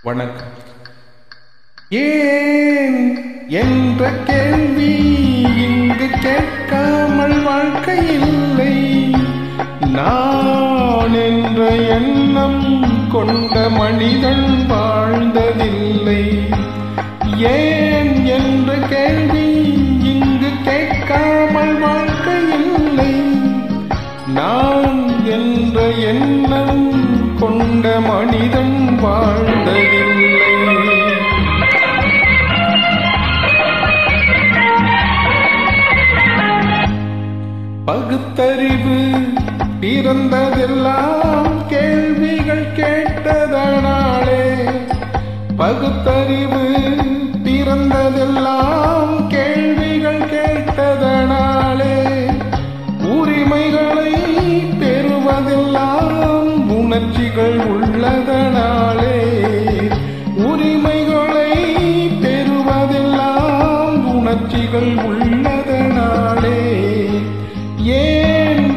வணக்கம். ஏன் என்ற கேள்வி இங்கு கேட்காமல் வாழ்க்கை இல்லை. நான் என்ற எண்ணம் கொண்ட மனிதன் வாழ்ந்ததில்லை. ஏன் என்ற கேள்வி இங்கு கேட்காமல் வாழ்க்கை இல்லை. நான் என்ற எண்ணம் கொண்ட மனிதன் வாழ்ந்ததில்லை. பகுத்தறிவு பிறந்ததெல்லாம் கேள்விகள் கேட்டதனாலே. பகுத்தறிவு பிறந்ததெல்லாம் கேள்விகள் கேட்டதனாலே. உரிமைகளை பெறுவதெல்லாம் உணர்ச்சிகள் உள்ளதனாலே. உரிமைகளை பெறுவதெல்லாம் உணர்ச்சிகள் உள்ளதனாலே. ஏன்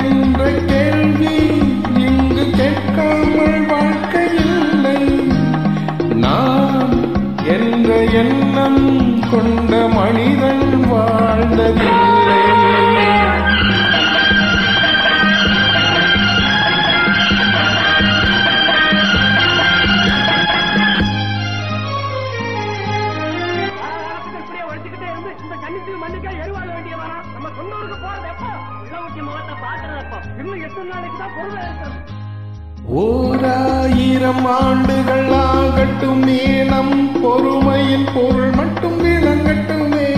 என்ற கேள்வி இங்கு கேட்காமல் வாழ்க்கை இல்லை. நான் என்ற எண்ணம் கொண்ட மனிதன் வாழ்ந்ததில்லை. ஓராயிரம் ஆண்டுகள் ஆகட்டுமே, நம் பொறுமையின் பொருள் மட்டும் விளங்கட்டுமே.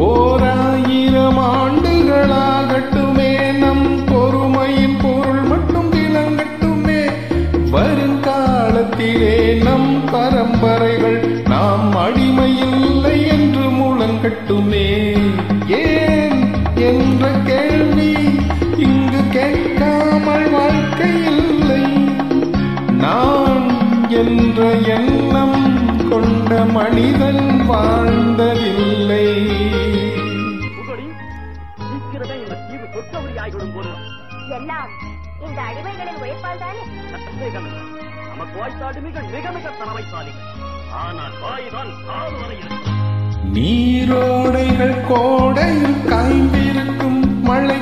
ஓராயிரம் ஆண்டுகள் ஆகட்டுமே, நம் பொறுமையின் பொருள் மட்டும் விளங்கட்டுமே. வருங்காலத்திலே நம் பரம்பரைகள் நாம் அடிமையில்லை என்று முழங்கட்டுமே. ஏன் என்ற கேள்வி இங்கு கேட்காமல் வாழ்க்கை இல்லை. நான் என்ற எண்ணம் கொண்ட மனிதன் வாழ்ந்ததில்லை. எல்லாம் இந்த அடிமைகளின் உழைப்பால் தானே. நமக்கு வாய்த்தாடுமைகள் மிக மிக தரவைத்தாளிகள். ஆனால் வாய்தான் காது வரையில். நீரோடைகள் கோடையில் காய்ந்திருக்கும் மழை